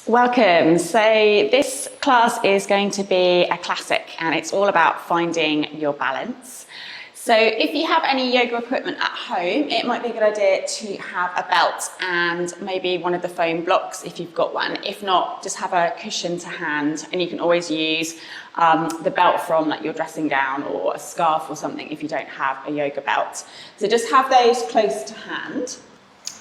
Welcome. So this class is going to be a classic and it's all about finding your balance. So if you have any yoga equipment at home, it might be a good idea to have a belt and maybe one of the foam blocks if you've got one. If not, just have a cushion to hand, and you can always use the belt from like your dressing gown or a scarf or something if you don't have a yoga belt. So just have those close to hand.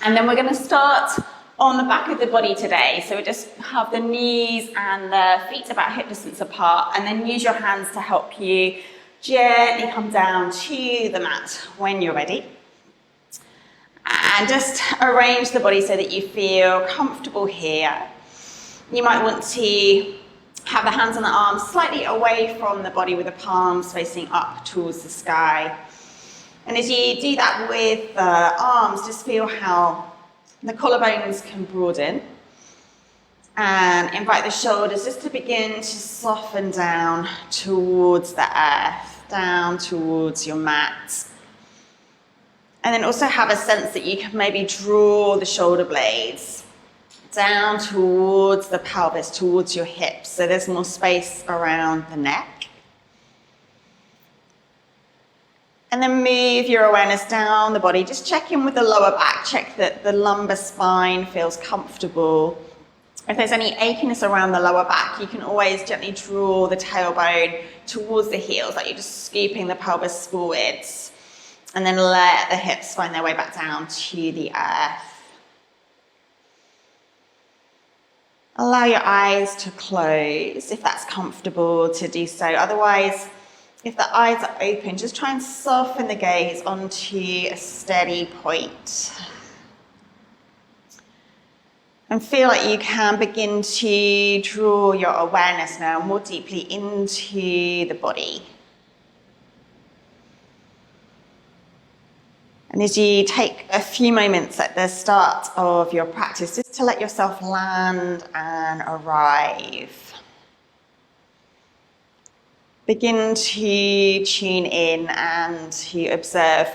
And then we're going to start on the back of the body today. So we just have the knees and the feet about hip distance apart, and then use your hands to help you gently come down to the mat when you're ready. And just arrange the body so that you feel comfortable here. You might want to have the hands and the arms slightly away from the body with the palms facing up towards the sky. And as you do that with the arms, just feel how the collarbones can broaden, and invite the shoulders just to begin to soften down towards the earth, down towards your mat. And then also have a sense that you can maybe draw the shoulder blades down towards the pelvis, towards your hips, so there's more space around the neck. And then move your awareness down the body. Just check in with the lower back. Check that the lumbar spine feels comfortable. If there's any achiness around the lower back, you can always gently draw the tailbone towards the heels, like you're just scooping the pelvis forwards. And then let the hips find their way back down to the earth. Allow your eyes to close if that's comfortable to do so. Otherwise, if the eyes are open, just try and soften the gaze onto a steady point. And feel like you can begin to draw your awareness now more deeply into the body. And as you take a few moments at the start of your practice, just to let yourself land and arrive. Begin to tune in and to observe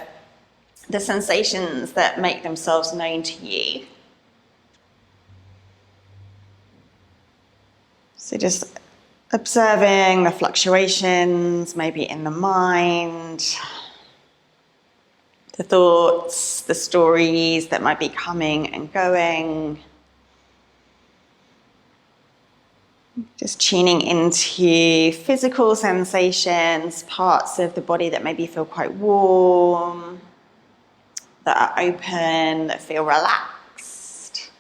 the sensations that make themselves known to you. So just observing the fluctuations, maybe in the mind, the thoughts, the stories that might be coming and going. Just tuning into physical sensations, parts of the body that maybe feel quite warm, that are open, that feel relaxed.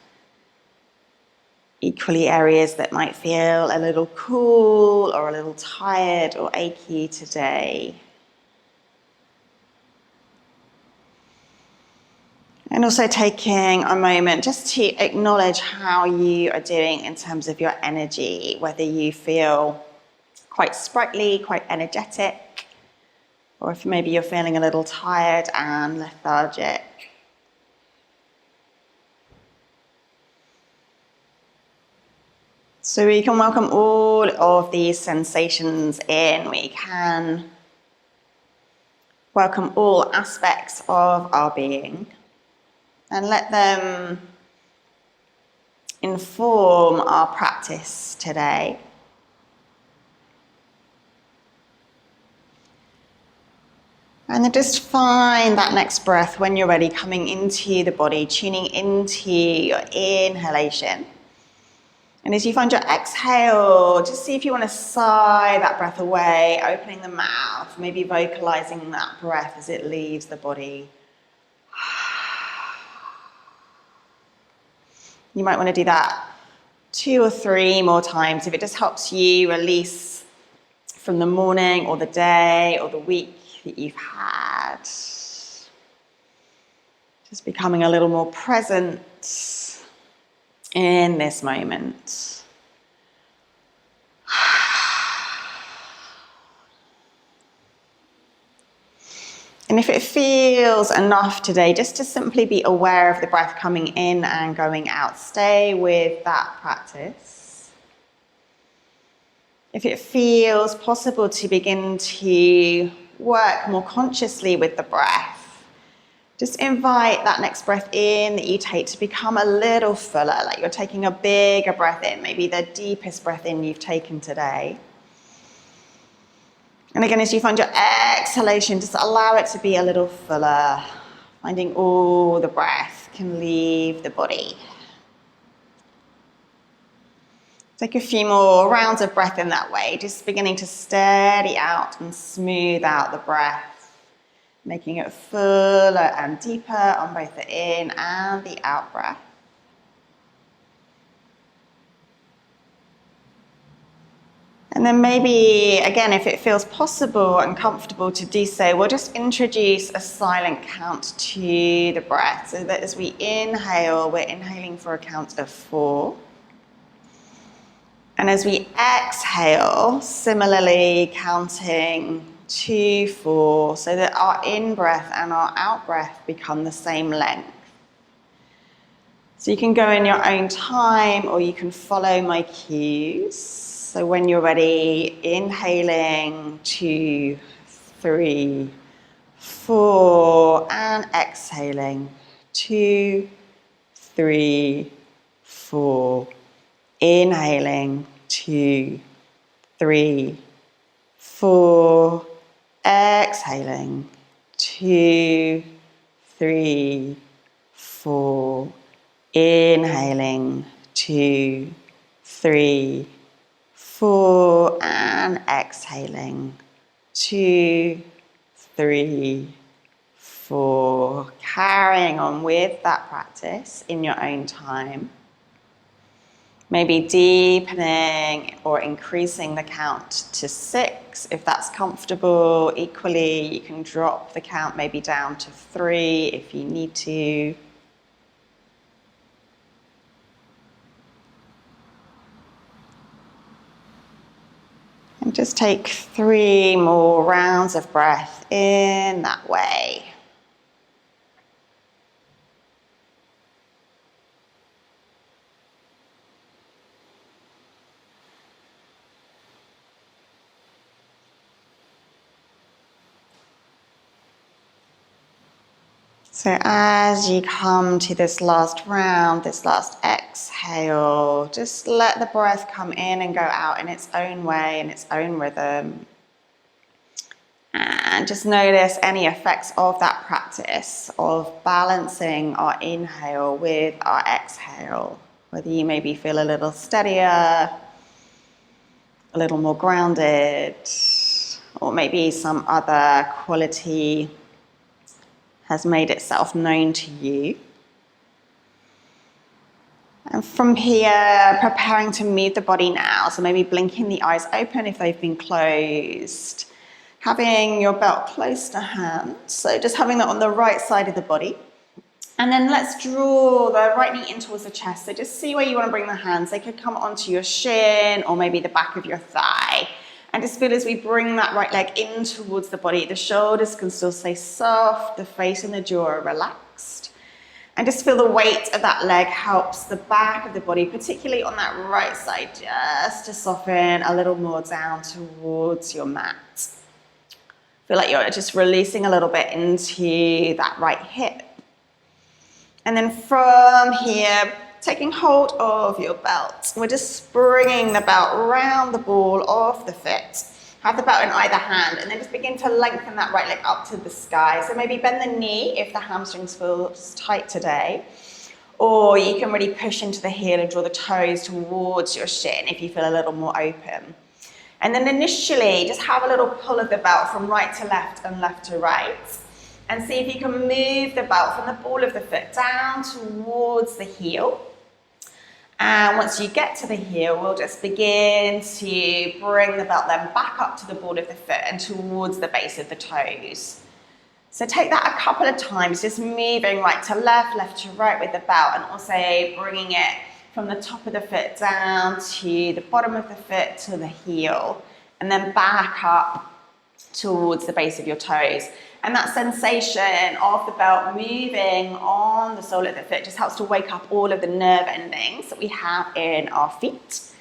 Equally, areas that might feel a little cool or a little tired or achy today. And also taking a moment just to acknowledge how you are doing in terms of your energy, whether you feel quite sprightly, quite energetic, or if maybe you're feeling a little tired and lethargic. So we can welcome all of these sensations in. We can welcome all aspects of our being. And let them inform our practice today. And then just find that next breath when you're ready, coming into the body, tuning into your inhalation. And as you find your exhale, just see if you want to sigh that breath away, opening the mouth, maybe vocalizing that breath as it leaves the body. You might want to do that 2 or 3 more times if it just helps you release from the morning or the day or the week that you've had. Just becoming a little more present in this moment. And if it feels enough today, just to simply be aware of the breath coming in and going out. Stay with that practice. If it feels possible to begin to work more consciously with the breath, Just invite that next breath in that you take to become a little fuller, like you're taking a bigger breath in, maybe the deepest breath in you've taken today. And again, as you find your exhalation, just allow it to be a little fuller, finding all the breath can leave the body. Take a few more rounds of breath in that way, just beginning to steady out and smooth out the breath, making it fuller and deeper on both the in and the out breath. And then maybe, again, if it feels possible and comfortable to do so, we'll just introduce a silent count to the breath, so that as we inhale, we're inhaling for a count of 4. And as we exhale, similarly counting 2, 4, so that our in-breath and our out-breath become the same length. So you can go in your own time, or you can follow my cues. So when you're ready, inhaling 2, 3, 4, and exhaling 2, 3, 4. Inhaling 2, 3, 4. Exhaling 2, 3, 4. Inhaling 2, 3, 4, and exhaling 2, 3, 4. Carrying on with that practice in your own time. Maybe deepening or increasing the count to 6 if that's comfortable. Equally, you can drop the count maybe down to 3 if you need to. And just take 3 more rounds of breath in that way. So as you come to this last round, this last exhale, just let the breath come in and go out in its own way, in its own rhythm. And just notice any effects of that practice of balancing our inhale with our exhale. Whether you maybe feel a little steadier, a little more grounded, or maybe some other quality has made itself known to you. And from here, preparing to move the body now. So maybe blinking the eyes open if they've been closed. Having your belt close to hand. So just having that on the right side of the body. And then let's draw the right knee in towards the chest. So just see where you want to bring the hands. They could come onto your shin or maybe the back of your thigh. And just feel as we bring that right leg in towards the body, the shoulders can still stay soft, the face and the jaw are relaxed. And just feel the weight of that leg helps the back of the body, particularly on that right side, just to soften a little more down towards your mat. Feel like you're just releasing a little bit into that right hip. And then from here, taking hold of your belt. We're just springing the belt around the ball of the foot. Have the belt in either hand and then just begin to lengthen that right leg up to the sky. So maybe bend the knee if the hamstrings feel tight today. Or you can really push into the heel and draw the toes towards your shin if you feel a little more open. And then initially, just have a little pull of the belt from right to left and left to right. And see if you can move the belt from the ball of the foot down towards the heel. And once you get to the heel, we'll just begin to bring the belt then back up to the ball of the foot and towards the base of the toes. So take that a couple of times, just moving right to left, left to right with the belt, and also bringing it from the top of the foot down to the bottom of the foot to the heel, and then back up towards the base of your toes. And that sensation of the belt moving on the sole of the foot just helps to wake up all of the nerve endings that we have in our feet.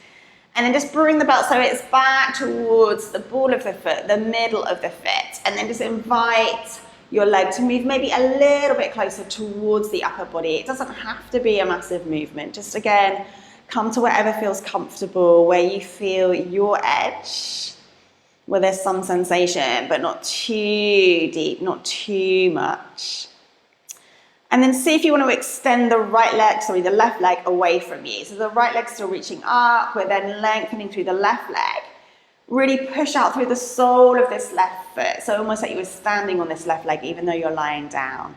And then just bring the belt so it's back towards the ball of the foot, the middle of the foot. And then just invite your leg to move maybe a little bit closer towards the upper body. It doesn't have to be a massive movement. Just again, come to wherever feels comfortable, where you feel your edge, where there's some sensation, but not too deep, not too much. And then see if you want to extend the left leg away from you. So the right leg's still reaching up, we're then lengthening through the left leg. Really push out through the sole of this left foot. So almost like you were standing on this left leg, even though you're lying down.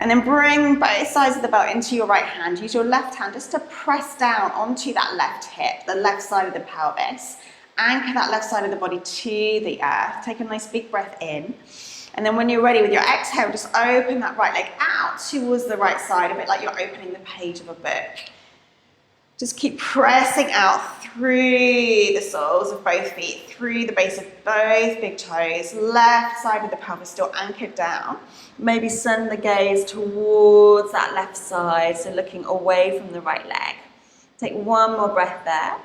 And then bring both sides of the belt into your right hand. Use your left hand just to press down onto that left hip, the left side of the pelvis. Anchor that left side of the body to the earth. Take a nice big breath in. And then when you're ready with your exhale, just open that right leg out towards the right side, a bit like you're opening the page of a book. Just keep pressing out through the soles of both feet, through the base of both big toes, left side of the pelvis still anchored down. Maybe send the gaze towards that left side, so looking away from the right leg. Take one more breath there.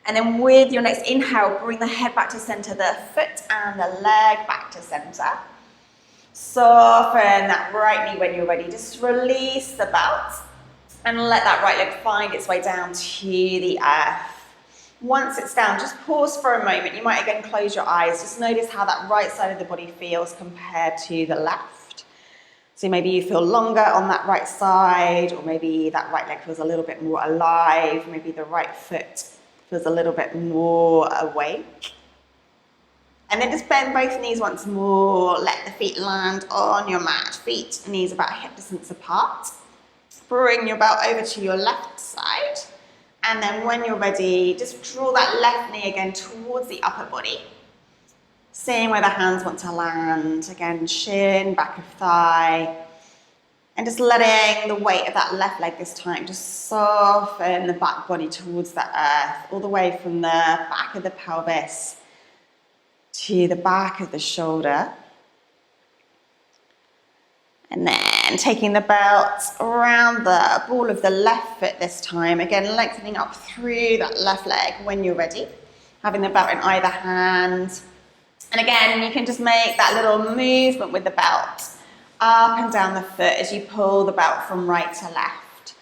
And then with your next inhale, bring the head back to center, the foot and the leg back to center. Soften that right knee when you're ready. Just release the belt and let that right leg find its way down to the earth. Once it's down, just pause for a moment. You might again close your eyes. Just notice how that right side of the body feels compared to the left. So maybe you feel longer on that right side, or maybe that right leg feels a little bit more alive. Maybe the right foot feels a little bit more awake. And then just bend both knees once more. Let the feet land on your mat. Feet and knees about hip distance apart. Bring your belt over to your left side. And then when you're ready, just draw that left knee again towards the upper body. Seeing where the hands want to land. Again, shin, back of thigh. And just letting the weight of that left leg this time just soften the back body towards the earth, all the way from the back of the pelvis to the back of the shoulder. And then taking the belt around the ball of the left foot this time. Again, lengthening up through that left leg when you're ready. Having the belt in either hand. And again, you can just make that little movement with the belt up and down the foot as you pull the belt from right to left.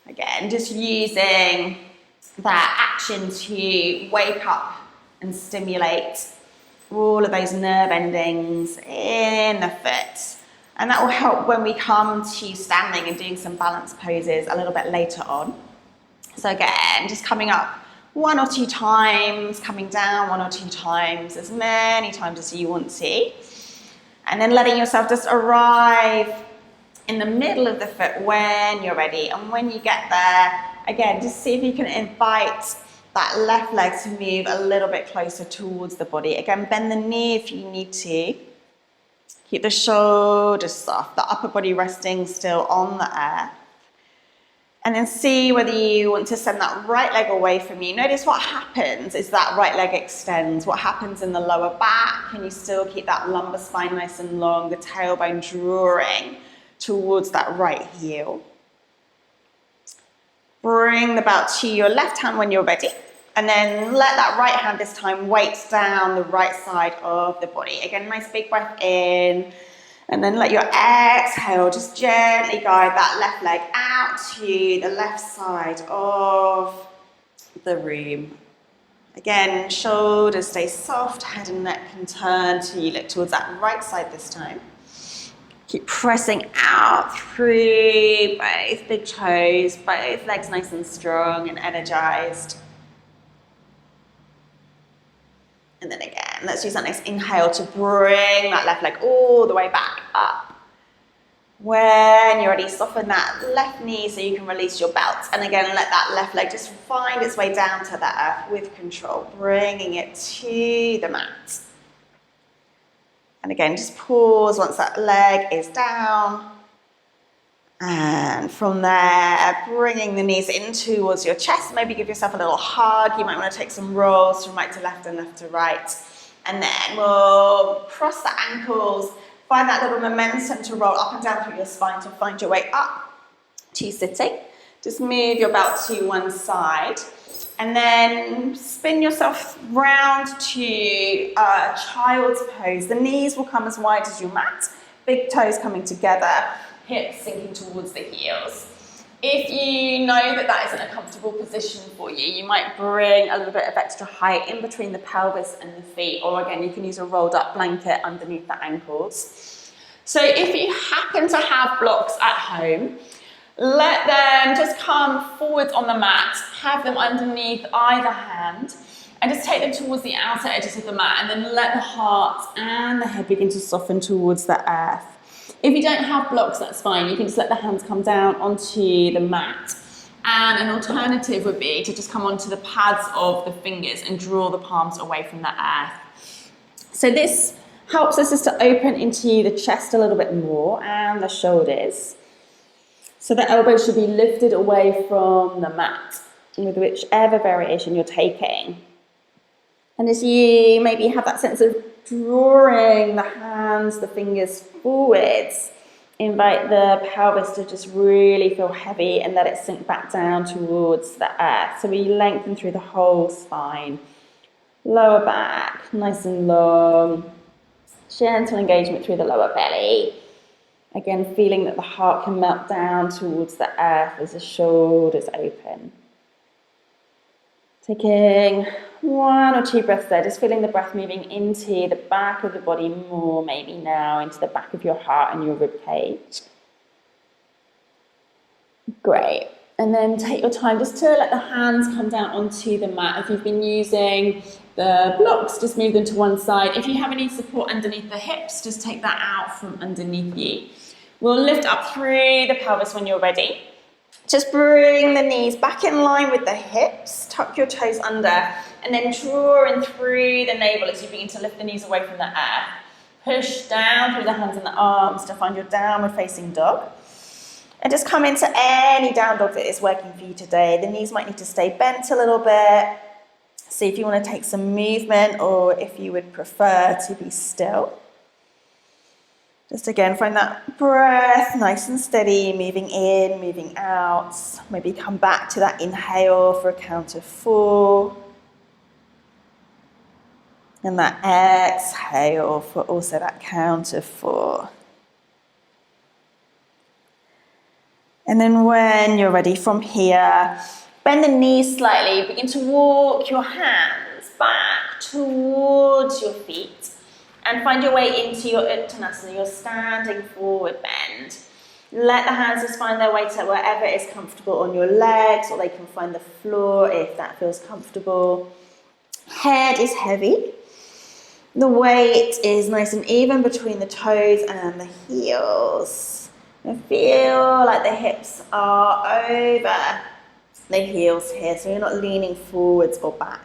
Again, just using that action to wake up and stimulate all of those nerve endings in the foot. And that will help when we come to standing and doing some balance poses a little bit later on. So again, just coming up 1 or 2 times, coming down 1 or 2 times, as many times as you want to. And then letting yourself just arrive in the middle of the foot when you're ready. And when you get there, again, just see if you can invite that left leg to move a little bit closer towards the body. Again, bend the knee if you need to. Keep the shoulders soft, the upper body resting still on the earth. And then see whether you want to send that right leg away from you. Notice what happens as that right leg extends. What happens in the lower back? Can you still keep that lumbar spine nice and long, the tailbone drawing towards that right heel? Bring the belt to your left hand when you're ready. And then let that right hand this time weight down the right side of the body. Again, nice big breath in. And then let your exhale just gently guide that left leg out to the left side of the room. Again, shoulders stay soft, head and neck can turn to you. Look towards that right side this time. Keep pressing out through both big toes, both legs nice and strong and energized. And then again, let's use that next inhale to bring that left leg all the way back up. When you're ready, soften that left knee so you can release your belt. And again, let that left leg just find its way down to the earth with control, bringing it to the mat. And again, just pause once that leg is down. And from there, bringing the knees in towards your chest. Maybe give yourself a little hug. You might want to take some rolls from right to left and left to right. And then we'll cross the ankles. Find that little momentum to roll up and down through your spine to find your way up to sitting. Just move your belt to one side and then spin yourself round to child's pose. The knees will come as wide as your mat, big toes coming together, hips sinking towards the heels. If you know that that isn't a comfortable position for you, you might bring a little bit of extra height in between the pelvis and the feet, or again, you can use a rolled up blanket underneath the ankles. So if you happen to have blocks at home, let them just come forwards on the mat, have them underneath either hand, and just take them towards the outer edges of the mat, and then let the heart and the head begin to soften towards the earth. If you don't have blocks, that's fine. You can just let the hands come down onto the mat. And an alternative would be to just come onto the pads of the fingers and draw the palms away from the earth. So this helps us just to open into the chest a little bit more and the shoulders. So the elbows should be lifted away from the mat with whichever variation you're taking. And as you maybe have that sense of drawing the hands, the fingers forwards, invite the pelvis to just really feel heavy and let it sink back down towards the earth. So we lengthen through the whole spine. Lower back, nice and long. Gentle engagement through the lower belly. Again, feeling that the heart can melt down towards the earth as the shoulders open. Taking 1 or 2 breaths there, just feeling the breath moving into the back of the body more, maybe now into the back of your heart and your rib cage. Great. And then take your time just to let the hands come down onto the mat. If you've been using the blocks, just move them to one side. If you have any support underneath the hips, just take that out from underneath you. We'll lift up through the pelvis when you're ready. Just bring the knees back in line with the hips, tuck your toes under, and then draw in through the navel as you begin to lift the knees away from the earth. Push down through the hands and the arms to find your downward facing dog. And just come into any down dog that is working for you today. The knees might need to stay bent a little bit. See if you want to take some movement or if you would prefer to be still. Just again, find that breath nice and steady, moving in, moving out. Maybe come back to that inhale for a count of 4. And that exhale for also that count of 4. And then when you're ready from here, bend the knees slightly. Begin to walk your hands back towards your feet. And find your way into your Uttanasana, your standing forward bend. Let the hands just find their way to wherever is comfortable on your legs, or they can find the floor if that feels comfortable. Head is heavy. The weight is nice and even between the toes and the heels. And feel like the hips are over the heels here, so you're not leaning forwards or back.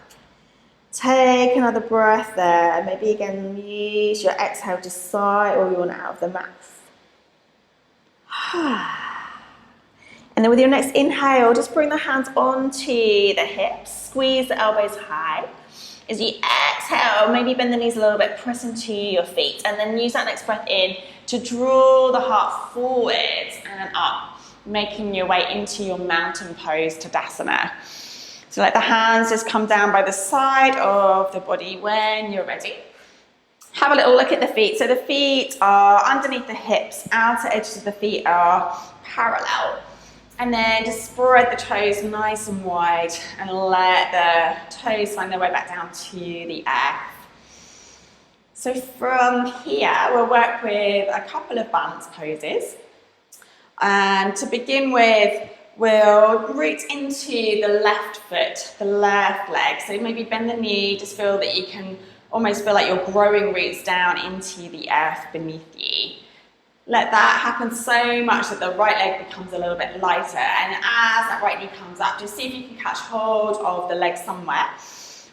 Take another breath there. Maybe again use your exhale to sigh or yawn out of the mouth. And then with your next inhale, just bring the hands onto the hips. Squeeze the elbows high. As you exhale, maybe bend the knees a little bit, press into your feet, and then use that next breath in to draw the heart forwards and up, making your way into your mountain pose, Tadasana. So let the hands just come down by the side of the body when you're ready. Have a little look at the feet. So the feet are underneath the hips, outer edges of the feet are parallel. And then just spread the toes nice and wide and let the toes find their way back down to the earth. So from here, we'll work with a couple of balance poses. And to begin with, we'll root into the left foot, the left leg. So maybe bend the knee, just feel that you can almost feel like you're growing roots down into the earth beneath you. Let that happen so much that the right leg becomes a little bit lighter. And as that right knee comes up, just see if you can catch hold of the leg somewhere.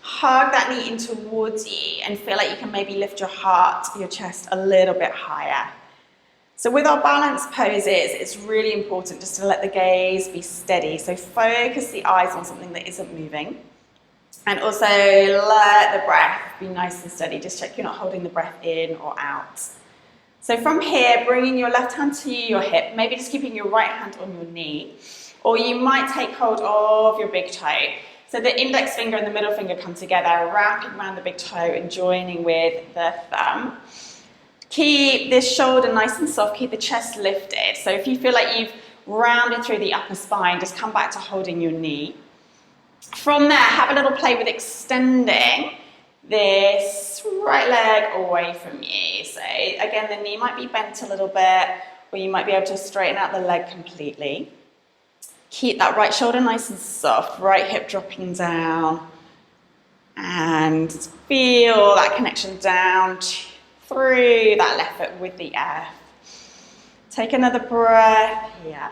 Hug that knee in towards you and feel like you can maybe lift your heart, your chest a little bit higher. So with our balance poses, it's really important just to let the gaze be steady. So focus the eyes on something that isn't moving. And also let the breath be nice and steady. Just check you're not holding the breath in or out. So from here, bringing your left hand to your hip, maybe just keeping your right hand on your knee. Or you might take hold of your big toe. So the index finger and the middle finger come together, wrapping around the big toe and joining with the thumb. Keep this shoulder nice and soft, keep the chest lifted. So if you feel like you've rounded through the upper spine, just come back to holding your knee. From there, have a little play with extending this right leg away from you. So again, the knee might be bent a little bit, or you might be able to straighten out the leg completely. Keep that right shoulder nice and soft, right hip dropping down, and feel that connection down through that left foot with the earth. Take another breath here.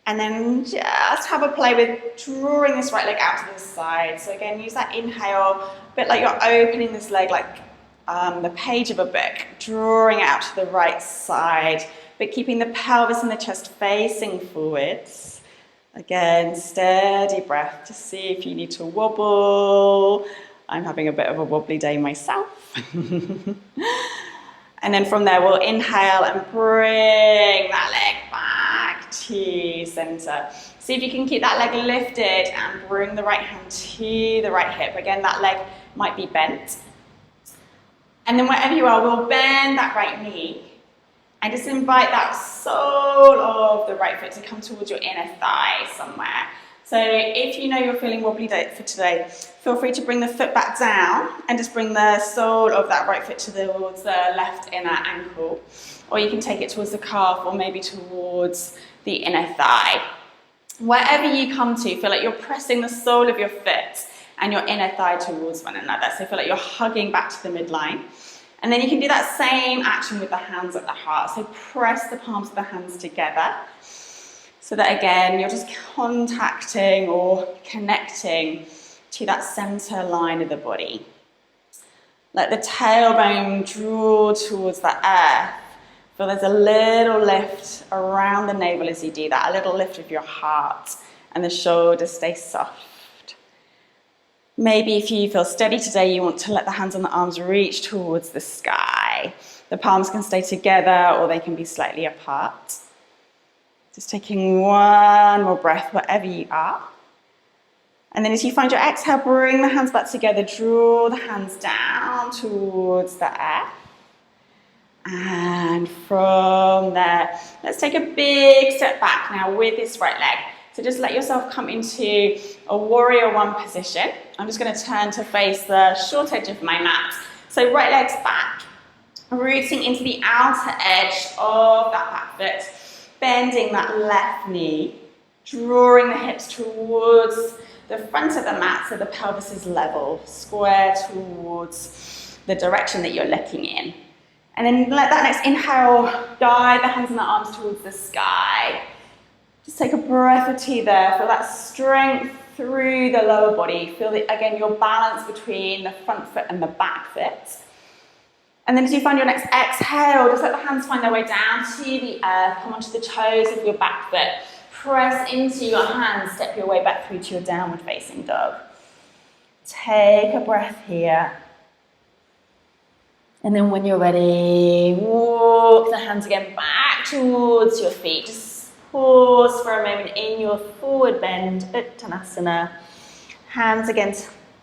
And then just have a play with drawing this right leg out to the side. So again, use that inhale, a bit like you're opening this leg like the page of a book, drawing it out to the right side, but keeping the pelvis and the chest facing forwards. Again, steady breath to see if you need to wobble. I'm having a bit of a wobbly day myself. And then from there, we'll inhale and bring that leg back to center. See if you can keep that leg lifted and bring the right hand to the right hip. Again, that leg might be bent. And then wherever you are, we'll bend that right knee and just invite that sole of the right foot to come towards your inner thigh somewhere. So if you know you're feeling wobbly for today, feel free to bring the foot back down and just bring the sole of that right foot towards the left inner ankle. Or you can take it towards the calf or maybe towards the inner thigh. Wherever you come to, feel like you're pressing the sole of your foot and your inner thigh towards one another. So feel like you're hugging back to the midline. And then you can do that same action with the hands at the heart. So press the palms of the hands together. So that again, you're just contacting or connecting to that center line of the body. Let the tailbone draw towards the earth. Feel there's a little lift around the navel as you do that, a little lift of your heart, and the shoulders stay soft. Maybe if you feel steady today, you want to let the hands and the arms reach towards the sky. The palms can stay together or they can be slightly apart. Just taking one more breath wherever you are. And then as you find your exhale, bring the hands back together, draw the hands down towards the earth. And from there, let's take a big step back now with this right leg. So just let yourself come into a warrior one position. I'm just going to turn to face the short edge of my mat. So right leg's back, rooting into the outer edge of that back foot. Bending that left knee, drawing the hips towards the front of the mat so the pelvis is level, square towards the direction that you're looking in. And then let that next inhale guide the hands and the arms towards the sky. Just take a breath or two there. Feel that strength through the lower body. Feel, again, your balance between the front foot and the back foot. And then as you find your next exhale, just let the hands find their way down to the earth. Come onto the toes of your back foot. Press into your hands. Step your way back through to your downward facing dog. Take a breath here. And then when you're ready, walk the hands again back towards your feet. Just pause for a moment in your forward bend, Uttanasana. Hands again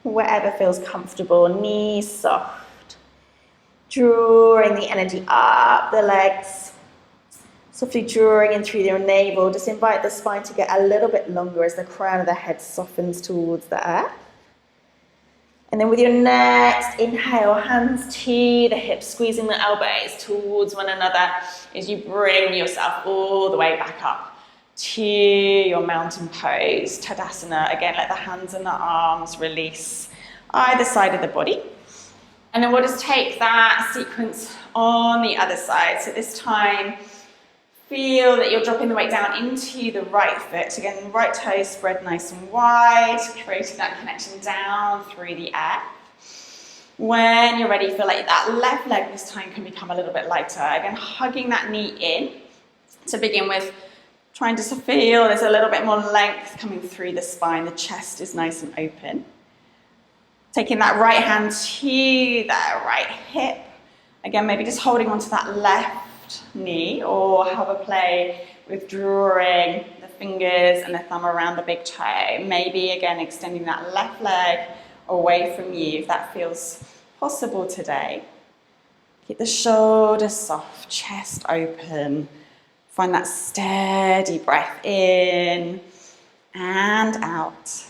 wherever feels comfortable, knees soft. Drawing the energy up the legs, softly drawing in through your navel. Just invite the spine to get a little bit longer as the crown of the head softens towards the earth. And then with your next inhale, hands to the hips, squeezing the elbows towards one another as you bring yourself all the way back up to your mountain pose, Tadasana. Again, let the hands and the arms release either side of the body. And then we'll just take that sequence on the other side. So this time, feel that you're dropping the weight down into the right foot. Again, right toes spread nice and wide, creating that connection down through the earth. When you're ready, feel like that left leg this time can become a little bit lighter. Again, hugging that knee in to begin with. Trying to feel there's a little bit more length coming through the spine. The chest is nice and open. Taking that right hand to that right hip. Again, maybe just holding onto that left knee or have a play withdrawing the fingers and the thumb around the big toe. Maybe again extending that left leg away from you if that feels possible today. Keep the shoulders soft, chest open. Find that steady breath in and out.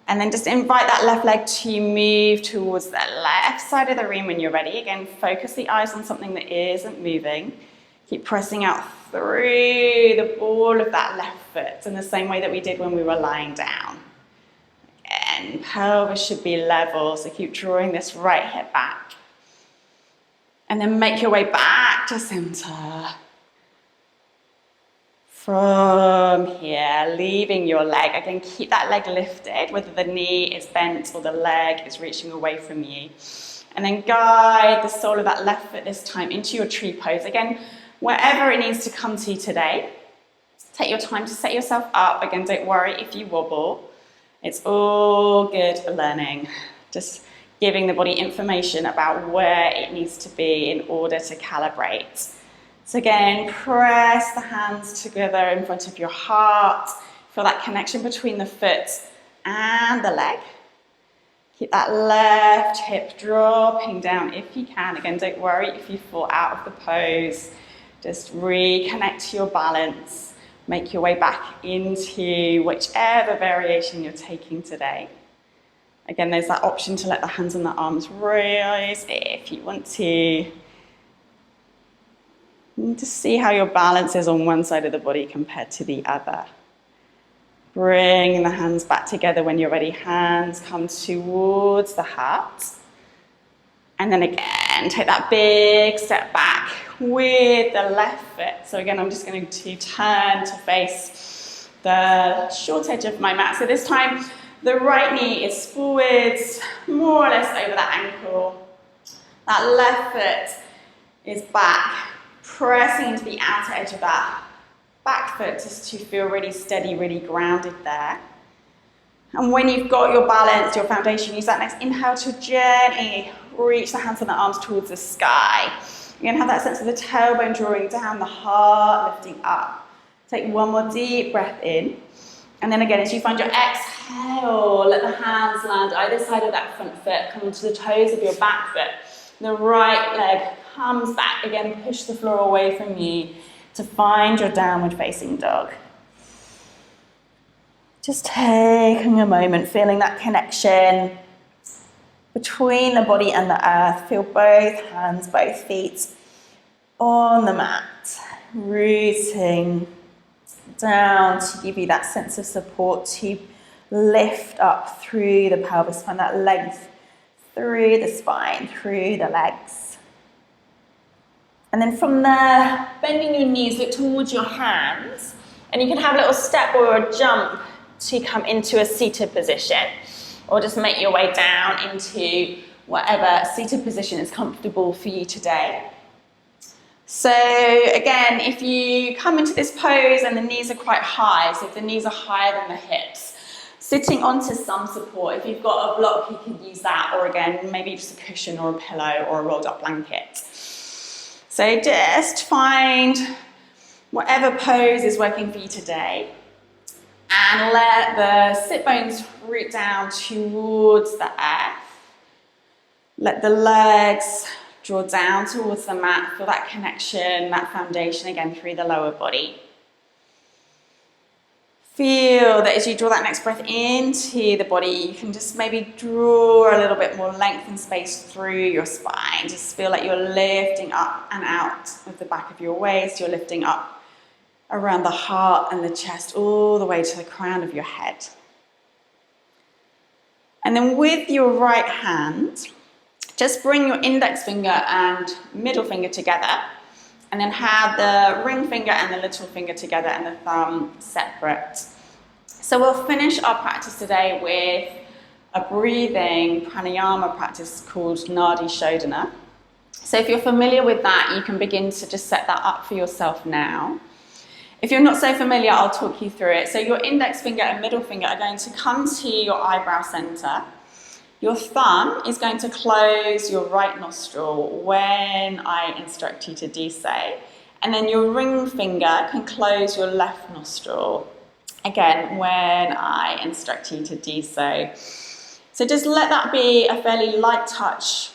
And then just invite that left leg to move towards the left side of the room when you're ready. Again, focus the eyes on something that isn't moving. Keep pressing out through the ball of that left foot in the same way that we did when we were lying down. Again, pelvis should be level, so keep drawing this right hip back. And then make your way back to center. From here, leaving your leg, again, keep that leg lifted, whether the knee is bent or the leg is reaching away from you. And then guide the sole of that left foot this time into your tree pose. Again, wherever it needs to come to today, take your time to set yourself up. Again, don't worry if you wobble. It's all good for learning. Just giving the body information about where it needs to be in order to calibrate. So again, press the hands together in front of your heart. Feel that connection between the foot and the leg. Keep that left hip dropping down if you can. Again, don't worry if you fall out of the pose. Just reconnect to your balance. Make your way back into whichever variation you're taking today. Again, there's that option to let the hands and the arms rise if you want to. And just see how your balance is on one side of the body compared to the other. Bring the hands back together when you're ready. Hands come towards the heart. And then again, take that big step back with the left foot. So again, I'm just going to turn to face the short edge of my mat. So this time, the right knee is forwards, more or less over that ankle. That left foot is back, pressing into the outer edge of that back foot just to feel really steady, really grounded there. And when you've got your balance, your foundation, use that next inhale to gently reach the hands and the arms towards the sky. You're going to have that sense of the tailbone drawing down, the heart lifting up. Take one more deep breath in. And then again, as you find your exhale, let the hands land either side of that front foot, come onto the toes of your back foot. The right leg comes back. Again, push the floor away from you to find your downward facing dog. Just taking a moment, feeling that connection between the body and the earth. Feel both hands, both feet on the mat, rooting down to give you that sense of support to lift up through the pelvis. Find that length through the spine, through the legs. And then from there, bending your knees, look towards your hands, and you can have a little step or a jump to come into a seated position, or just make your way down into whatever seated position is comfortable for you today. So again, if you come into this pose and the knees are quite high, so if the knees are higher than the hips, sitting onto some support, if you've got a block, you can use that, or again, maybe just a cushion or a pillow or a rolled up blanket. So just find whatever pose is working for you today, and let the sit bones root down towards the earth. Let the legs draw down towards the mat. Feel that connection, that foundation again through the lower body. Feel that as you draw that next breath into the body, you can just maybe draw a little bit more length and space through your spine. Just feel like you're lifting up and out of the back of your waist. You're lifting up around the heart and the chest, all the way to the crown of your head. And then with your right hand, just bring your index finger and middle finger together, and then have the ring finger and the little finger together and the thumb separate. So we'll finish our practice today with a breathing pranayama practice called Nadi Shodhana. So if you're familiar with that, you can begin to just set that up for yourself now. If you're not so familiar, I'll talk you through it. So your index finger and middle finger are going to come to your eyebrow center. Your thumb is going to close your right nostril when I instruct you to do so. And then your ring finger can close your left nostril. Again, when I instruct you to do so. So just let that be a fairly light touch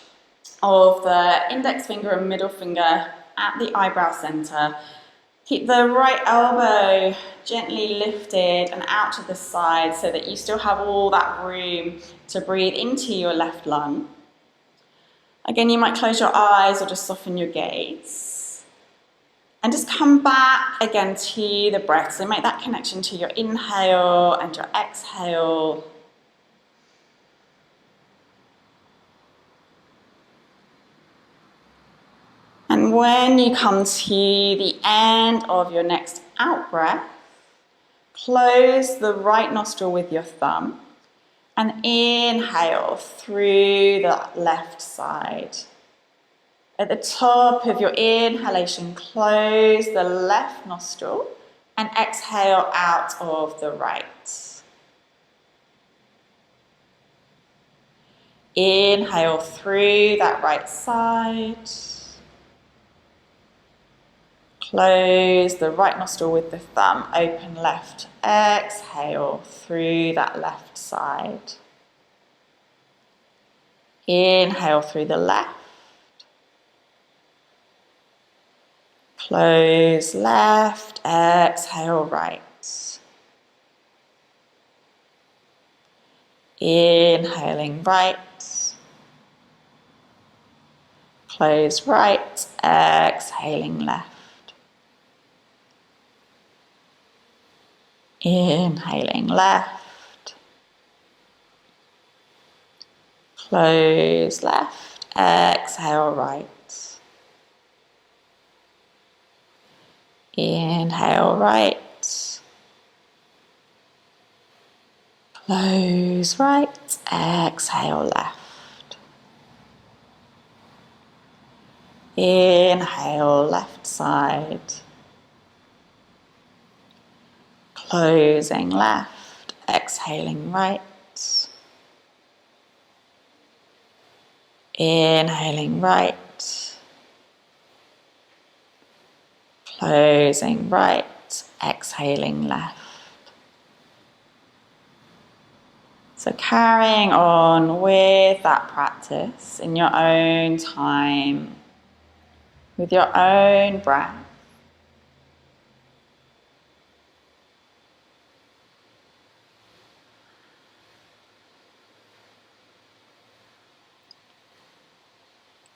of the index finger and middle finger at the eyebrow center. Keep the right elbow gently lifted and out to the side so that you still have all that room to breathe into your left lung. Again, you might close your eyes or just soften your gaze. And just come back again to the breath. So make that connection to your inhale and your exhale. And when you come to the end of your next out breath, close the right nostril with your thumb and inhale through the left side. At the top of your inhalation, close the left nostril and exhale out of the right. Inhale through that right side. Close the right nostril with the thumb, open left. Exhale through that left side. Inhale through the left. Close left, exhale right. Inhaling right. Close right, exhaling left. Inhaling left. Close left, exhale right. Inhale right. Close right, exhale left. Inhale left side. Closing left, exhaling right. Inhaling right. Closing right, exhaling left. So carrying on with that practice in your own time, with your own breath.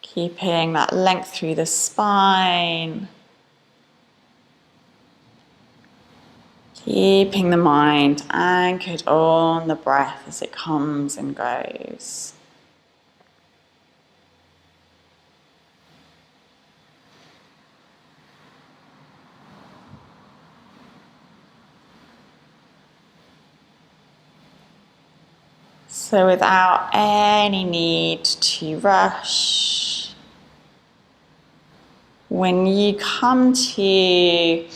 Keeping that length through the spine. Keeping the mind anchored on the breath as it comes and goes. So without any need to rush, when you come to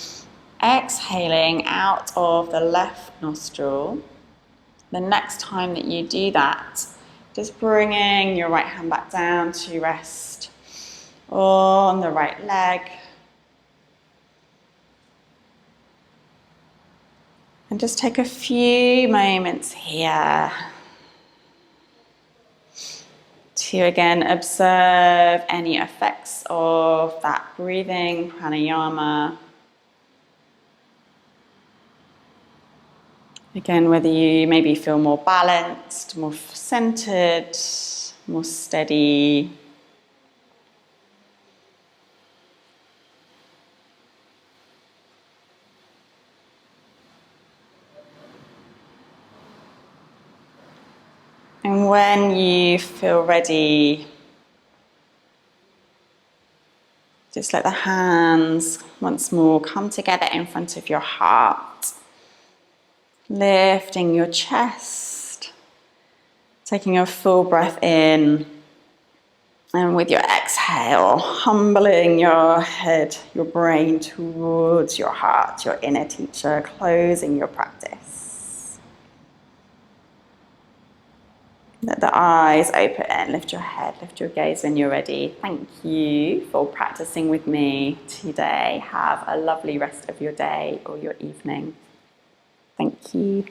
exhaling out of the left nostril, the next time that you do that, just bringing your right hand back down to rest on the right leg. And just take a few moments here to again observe any effects of that breathing pranayama. Again, whether you maybe feel more balanced, more centered, more steady. And when you feel ready, just let the hands once more come together in front of your heart. Lifting your chest, taking a full breath in, and with your exhale, humbling your head, your brain towards your heart, your inner teacher, closing your practice. Let the eyes open, lift your head, lift your gaze when you're ready. Thank you for practicing with me today. Have a lovely rest of your day or your evening. Thank you.